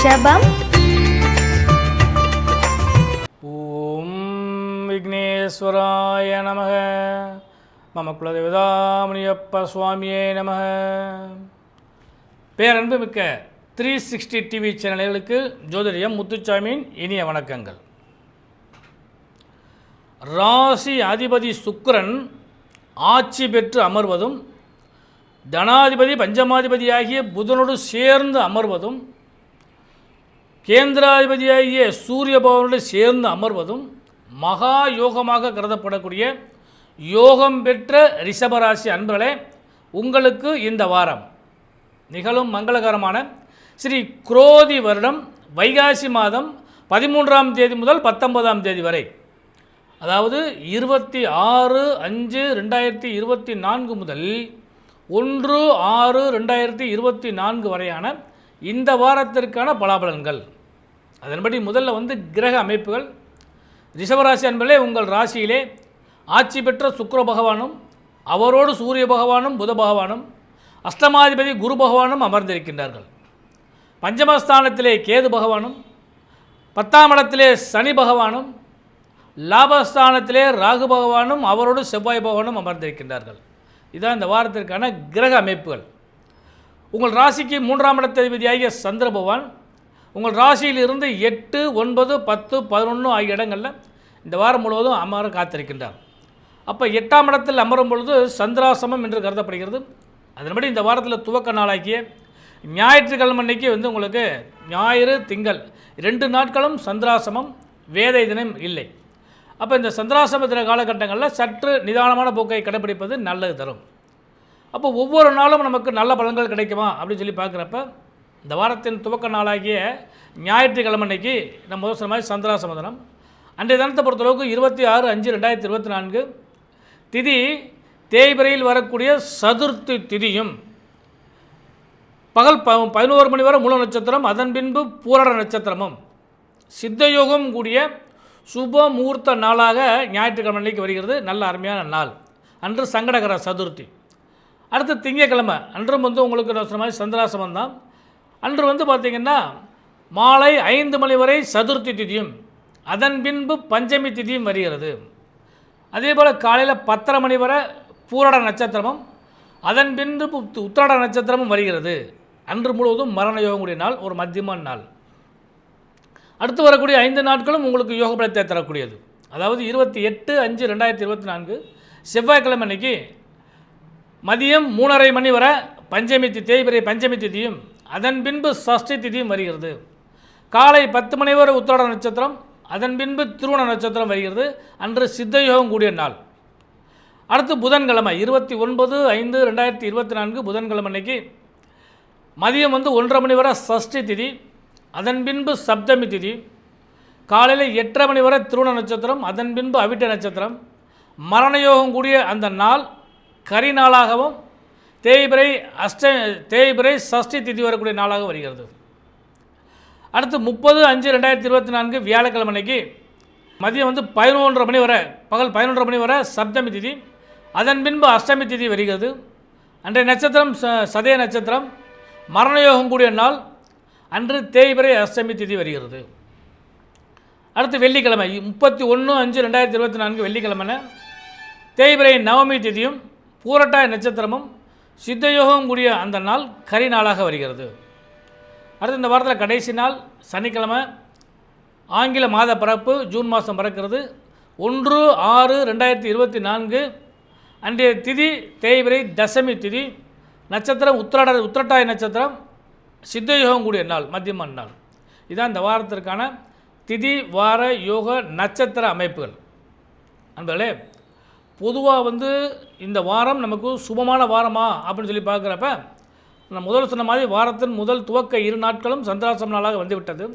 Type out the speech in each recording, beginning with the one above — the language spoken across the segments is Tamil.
ரிஷபம். ஓம் விக்னேஸ்வராய நமக. மம குலதேவதாமணியப்ப சுவாமியே நமக. பேரன்பு மிக்க 360 டிவி சேனல்களுக்கு ஜோதிடம் முத்துச்சாமியின் இனிய வணக்கங்கள். ராசி அதிபதி சுக்கிரன் ஆட்சி பெற்று அமர்வதும், தனாதிபதி பஞ்சமாதிபதியாகிய புதனோடு சேர்ந்து அமர்வதும், கேந்திராதிபதியாகிய சூரிய பகவானோடு சேர்ந்து அமர்வதும் மகா யோகமாக கருதப்படக்கூடிய யோகம் பெற்ற ரிஷபராசி அன்பர்களே, உங்களுக்கு இந்த வாரம் நிகழும் மங்களகரமான ஸ்ரீ குரோதி வருடம் வைகாசி மாதம் 13ஆம் தேதி முதல் 19ஆம் தேதி வரை, அதாவது 26/5/2024 முதல் 1/6/2024 வரையான இந்த வாரத்திற்கான பலாபலன்கள். அதன்படி முதல்ல கிரக அமைப்புகள். ரிஷபராசி அன்பர்களே, உங்கள் ராசியிலே ஆட்சி பெற்ற சுக்கிர பகவானும், அவரோடு சூரிய பகவானும் புத பகவானும், அஷ்டமாதிபதி குரு பகவானும் அமர்ந்திருக்கின்றார்கள். பஞ்சமஸ்தானத்திலே கேது பகவானும், 10ஆம் இடத்திலே சனி பகவானும், லாபஸ்தானத்திலே ராகு பகவானும் அவரோடு செவ்வாய் பகவானும் அமர்ந்திருக்கின்றார்கள். இதுதான் இந்த வாரத்திற்கான கிரக அமைப்புகள். உங்கள் ராசிக்கு 3ஆம் இடத்ததிபதியாகிய சந்திர பகவான் உங்கள் ராசியிலிருந்து 8, 9, 10, 11 ஆகிய இடங்களில் இந்த வாரம் முழுவதும் அமர காத்திருக்கின்றார். அப்போ 8ஆம் இடத்தில் அமரும் பொழுது சந்திராசமம் என்று கருதப்படுகிறது. அதன்படி இந்த வாரத்தில் துவக்க நாளாகிய ஞாயிற்றுக்கிழமை அன்னைக்கு உங்களுக்கு ஞாயிறு திங்கள் 2 நாட்களும் சந்திராசமம், வேதை தினம் இல்லை. அப்போ இந்த சந்திராசமத்தின காலகட்டங்களில் சற்று நிதானமான போக்கை கடைப்பிடிப்பது நல்லது தரும். அப்போ ஒவ்வொரு நாளும் நமக்கு நல்ல பலன்கள் கிடைக்குமா அப்படின்னு சொல்லி பார்க்குறப்ப, இந்த வாரத்தின் துவக்க நாளாகிய ஞாயிற்றுக்கிழமை அன்னைக்கு நம்ம முதல் சொன்ன மாதிரி சந்திராசம தினம். அன்றைய தினத்தை பொறுத்தளவுக்கு 26/5/2024 திதி தேய்பிரையில் வரக்கூடிய சதுர்த்தி திதியும், பகல் 11 மணி வரை மூல நட்சத்திரம், அதன் பின்பு பூரட நட்சத்திரமும், சித்தயோகம் கூடிய சுப முகூர்த்த நாளாக ஞாயிற்றுக்கிழமை அன்றைக்கு வருகிறது. நல்ல அருமையான நாள். அன்று சங்கடகர சதுர்த்தி. அடுத்து திங்கக்கிழமை அன்றும் உங்களுக்கு நான் சொன்ன மாதிரி சந்திராசமம் தான். அன்று பார்த்திங்கன்னா மாலை 5 மணி வரை சதுர்த்தி திதியும், அதன் பின்பு பஞ்சமி திதியும் வருகிறது. அதே போல் காலையில் 10:30 மணி வரை பூரட நட்சத்திரமும், அதன் பின்பு உத்திராட நட்சத்திரமும் வருகிறது. அன்று முழுவதும் மரண யோகம் கூடிய நாள், ஒரு மத்தியமான நாள். அடுத்து வரக்கூடிய 5 நாட்களும் உங்களுக்கு யோக பலத்தை தரக்கூடியது. அதாவது 28/5/2024 செவ்வாய்க்கிழமை அன்னைக்கு மதியம் 3:30 மணி வரை பஞ்சமி தேய்பிரை பஞ்சமி திதியும், அதன் பின்பு சஷ்டி திதியும் வருகிறது. காலை 10 மணி வரை உத்திராட நட்சத்திரம், அதன் பின்பு திருவோண நட்சத்திரம் வருகிறது. அன்று சித்தயோகம் கூடிய நாள். அடுத்து புதன்கிழமை 29/5/2024 புதன்கிழமை அன்னைக்கு மதியம் 1:30 மணி வரை சஷ்டி திதி, அதன் பின்பு சப்தமி திதி, காலையில் 8:30 மணி வரை திருவோண நட்சத்திரம், அதன் பின்பு அவிட்ட நட்சத்திரம். மரணயோகம் கூடிய அந்த நாள் கரி நாளாகவும், தேய்பிரை சஷ்டி திதி வரக்கூடிய நாளாக வருகிறது. அடுத்து 30/5/2024 வியாழக்கிழமை அன்னைக்கு மதியம் 11:30 மணி வரை பகல் 11:30 மணி வரை சப்தமி திதி, அதன் பின்பு அஷ்டமி திதி வருகிறது. அன்றைய நட்சத்திரம் சதய நட்சத்திரம். மரணயோகம் கூடிய நாள் அன்று தேய்பிரை அஷ்டமி திதி வருகிறது. அடுத்து வெள்ளிக்கிழமை 31/5/2024 வெள்ளிக்கிழமை தேய்பிரை நவமி திதியும், பூரட்டாய நட்சத்திரமும், சித்தயோகம் கூடிய அந்த நாள் கரி நாளாக வருகிறது. அடுத்து இந்த வாரத்தில் கடைசி நாள் சனிக்கிழமை. ஆங்கில மாத பிறப்பு ஜூன் மாதம் பிறக்கிறது. 1/6/2024 அன்றைய திதி தேய்பிரை தசமி திதி, நட்சத்திரம் உத்திரட்டாய நட்சத்திரம், சித்தயோகம் கூடிய நாள் மத்தியமான நாள். இதுதான் இந்த வாரத்திற்கான திதி வார யோக நட்சத்திர அமைப்புகள். அன்பர்களே, பொதுவாக இந்த வாரம் நமக்கு சுபமான வாரமா அப்படின்னு சொல்லி பார்க்குறப்ப, நான் முதல் சொன்ன மாதிரி வாரத்தின் முதல் துவக்க 2 நாட்களும் சந்திராசம நாளாக வந்துவிட்டது.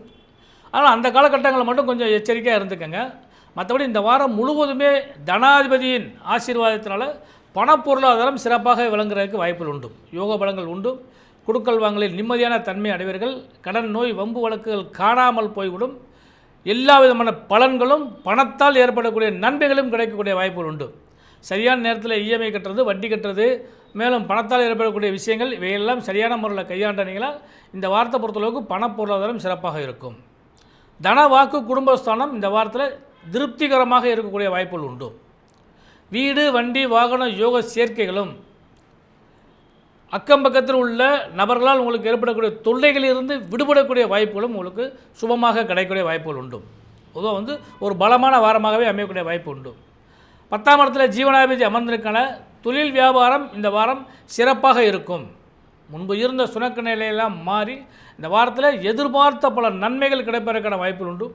ஆனால் அந்த காலகட்டங்களில் மட்டும் கொஞ்சம் எச்சரிக்கையாக இருந்துக்கங்க. மற்றபடி இந்த வாரம் முழுவதுமே தனாதிபதியின் ஆசீர்வாதத்தினால பணப்பொருளாதாரம் சிறப்பாக விளங்குறதுக்கு வாய்ப்புகள் உண்டு. யோக பலங்கள் உண்டு. கொடுக்கல் வாங்கலில் நிம்மதியான தன்மை அடைவீர்கள். கடன் நோய் வம்பு வழக்குகள் காணாமல் போய்விடும். எல்லா விதமான பலன்களும் பணத்தால் ஏற்படக்கூடிய நன்மைகளும் கிடைக்கக்கூடிய வாய்ப்புகள் உண்டு. சரியான நேரத்தில் இஎம்ஐ கட்டுறது, வட்டி கட்டுறது, மேலும் பணத்தால் ஏற்படக்கூடிய விஷயங்கள் இவையெல்லாம் சரியான முறையில் கையாண்டனீங்களா இந்த வாரத்தை பொறுத்தளவுக்கு பணப்பொருளாதாரம் சிறப்பாக இருக்கும். தன வாக்கு குடும்பஸ்தானம் இந்த வாரத்தில் திருப்திகரமாக இருக்கக்கூடிய வாய்ப்புகள் உண்டு. வீடு வண்டி வாகன யோக சேர்க்கைகளும் அக்கம் பக்கத்தில் உள்ள நபர்களால் உங்களுக்கு ஏற்படக்கூடிய தொல்லைகளிலிருந்து விடுபடக்கூடிய வாய்ப்புகளும் உங்களுக்கு சுபமாக கிடைக்கக்கூடிய வாய்ப்புகள் உண்டு. பொதுவாக ஒரு பலமான வாரமாகவே அமையக்கூடிய வாய்ப்பு உண்டு. 10ஆம் இடத்துல ஜீவனாதிபதி அமர்ந்திருக்கான தொழில் வியாபாரம் இந்த வாரம் சிறப்பாக இருக்கும். முன்பு இருந்த சுணக்க நிலையெல்லாம் மாறி இந்த வாரத்தில் எதிர்பார்த்த பல நன்மைகள் கிடைப்பதற்கான வாய்ப்புகள் உண்டு.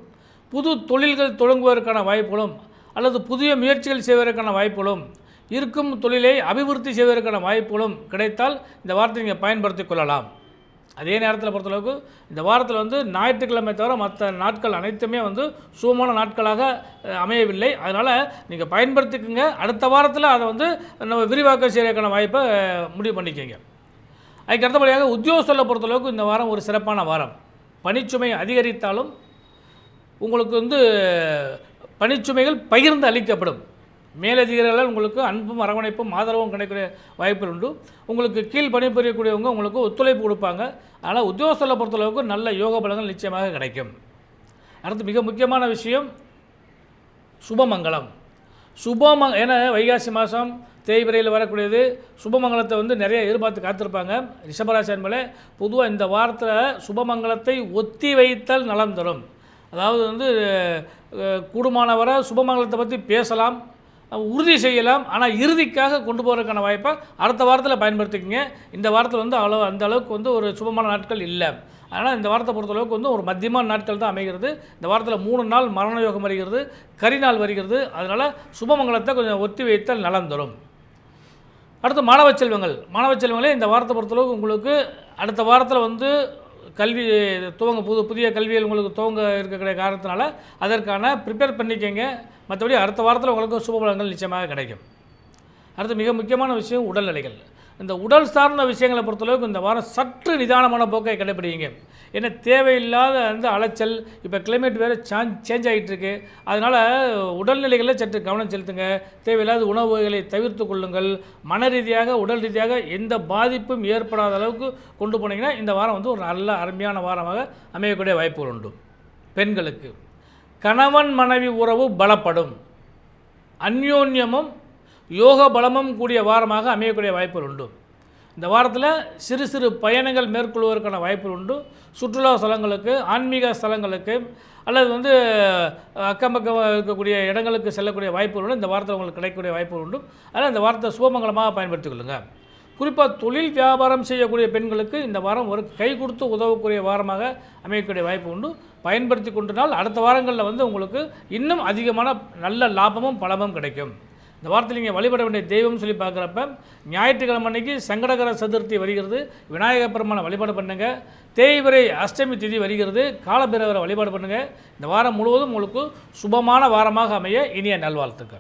புது தொழில்கள் தொடங்குவதற்கான வாய்ப்புகளும் அல்லது புதிய முயற்சிகள் செய்வதற்கான வாய்ப்புகளும் இருக்கும் தொழிலை அபிவிருத்தி செய்வதற்கான வாய்ப்புகளும் கிடைத்தால் இந்த வாரத்தை நீங்கள் பயன்படுத்தி கொள்ளலாம். அதே நேரத்தில் பொறுத்தளவுக்கு இந்த வாரத்தில் ஞாயிற்றுக்கிழமை தவிர மற்ற நாட்கள் அனைத்துமே சுகமான நாட்களாக அமையவில்லை. அதனால் நீங்கள் பயன்படுத்திக்கோங்க. அடுத்த வாரத்தில் அதை நம்ம விரிவாக்கம் செய்வதற்கான வாய்ப்பை முடிவு பண்ணிக்கோங்க. அதுக்கு அடுத்தபடியாக உத்தியோகஸ்தலை பொறுத்தளவுக்கு இந்த வாரம் ஒரு சிறப்பான வாரம். பணிச்சுமை அதிகரித்தாலும் உங்களுக்கு பணிச்சுமைகள் பகிர்ந்து அளிக்கப்படும். மேலதிகாரிகளால் உங்களுக்கு அன்பும் அரவணைப்பும் ஆதரவும் கிடைக்கக்கூடிய வாய்ப்புகள் உண்டு. உங்களுக்கு கீழ் பணிபுரியக்கூடியவங்க உங்களுக்கு ஒத்துழைப்பு கொடுப்பாங்க. அதனால் உத்தியோகஸ்தலை பொறுத்தளவுக்கு நல்ல யோக பலங்கள் நிச்சயமாக கிடைக்கும். அடுத்து மிக முக்கியமான விஷயம் சுபமங்கலம். ஏன்னா வைகாசி மாதம் தேய்பிரையில் வரக்கூடியது சுபமங்கலத்தை நிறைய எதிர்பார்த்து காத்திருப்பாங்க. ரிஷபராசி என்பதே பொதுவாக இந்த வாரத்தில் சுபமங்கலத்தை ஒத்தி வைத்தல் நலம் தரும். அதாவது கூடுமானவரை சுபமங்கலத்தை பற்றி பேசலாம், உறுதி செய்யலாம். ஆனால் இறுதிக்காக கொண்டு போகிறதுக்கான வாய்ப்பை அடுத்த வாரத்தில் பயன்படுத்திக்கங்க. இந்த வாரத்தில் அந்த அளவுக்கு ஒரு சுபமான நாட்கள் இல்லை. அதனால் இந்த வாரத்தை பொறுத்தளவுக்கு ஒரு மத்தியமான நாட்கள் தான் அமைகிறது. இந்த வாரத்தில் 3 நாள் மரண யோகம் வருகிறது, கரிநாள் வருகிறது. அதனால் சுபமங்கலத்தை கொஞ்சம் ஒத்தி வைத்தல் நலம் தரும். அடுத்து மாணவ செல்வங்களே இந்த வாரத்தை பொறுத்தளவுக்கு உங்களுக்கு அடுத்த வாரத்தில் கல்வி புதிய கல்விகள் உங்களுக்கு துவங்க இருக்கக்கூடிய காரணத்தினால அதற்கான ப்ரிப்பேர் பண்ணிக்கங்க. மற்றபடி அடுத்த வாரத்தில் உங்களுக்கு சுபபலங்கள் நிச்சயமாக கிடைக்கும். அடுத்து மிக முக்கியமான விஷயம் உடல்நிலைகள். இந்த உடல் சார்ந்த விஷயங்களை பொறுத்தளவுக்கு இந்த வாரம் சற்று நிதானமான போக்கை கடைப்பிடிங்க. ஏன்னா தேவையில்லாத அலைச்சல், இப்போ கிளைமேட் வேறு சேஞ்ச் ஆகிட்டு இருக்கு. அதனால் உடல்நிலைகளில் சற்று கவனம் செலுத்துங்க. தேவையில்லாத உணவுகளை தவிர்த்து கொள்ளுங்கள். மன ரீதியாக உடல் ரீதியாக எந்த பாதிப்பும் ஏற்படாத அளவுக்கு கொண்டு போனீங்கன்னா இந்த வாரம் ஒரு நல்ல அருமையான வாரமாக அமையக்கூடிய வாய்ப்புகள் உண்டு. பெண்களுக்கு கணவன் மனைவி உறவு பலப்படும். அந்யோன்யமும் யோக பலமும் கூடிய வாரமாக அமையக்கூடிய வாய்ப்புகள் உண்டு. இந்த வாரத்தில் சிறு சிறு பயணங்கள் மேற்கொள்வதற்கான வாய்ப்புகள் உண்டு. சுற்றுலா ஸ்தலங்களுக்கு, ஆன்மீக ஸ்தலங்களுக்கு அல்லது அக்கம் பக்கம் இருக்கக்கூடிய இடங்களுக்கு செல்லக்கூடிய வாய்ப்புகள் உண்டு. இந்த வாரத்தில் உங்களுக்கு கிடைக்கக்கூடிய வாய்ப்புகள் உண்டு. அதனால் இந்த வாரத்தை சுபமங்கலமாக பயன்படுத்திக் கொள்ளுங்கள். குறிப்பாக தொழில் வியாபாரம் செய்யக்கூடிய பெண்களுக்கு இந்த வாரம் ஒரு கை கொடுத்து உதவக்கூடிய வாரமாக அமையக்கூடிய வாய்ப்பு உண்டு. பயன்படுத்தி கொண்டனால் அடுத்த வாரங்களில் உங்களுக்கு இன்னும் அதிகமான நல்ல லாபமும் பலமும் கிடைக்கும். இந்த வாரத்தில் நீங்கள் வழிபட வேண்டிய தெய்வம் சொல்லி பார்க்குறப்ப ஞாயிற்றுக்கிழமை அன்னைக்கு சங்கடகர சதுர்த்தி வருகிறது, விநாயகர் பெருமானை வழிபாடு பண்ணுங்கள். தேய்பிறை அஷ்டமி திதி வருகிறது, காலபைரவரை வழிபாடு பண்ணுங்கள். இந்த வாரம் முழுவதும் உங்களுக்கு சுபமான வாரமாக அமைய இனிய நல்வாழ்த்துக்கள்.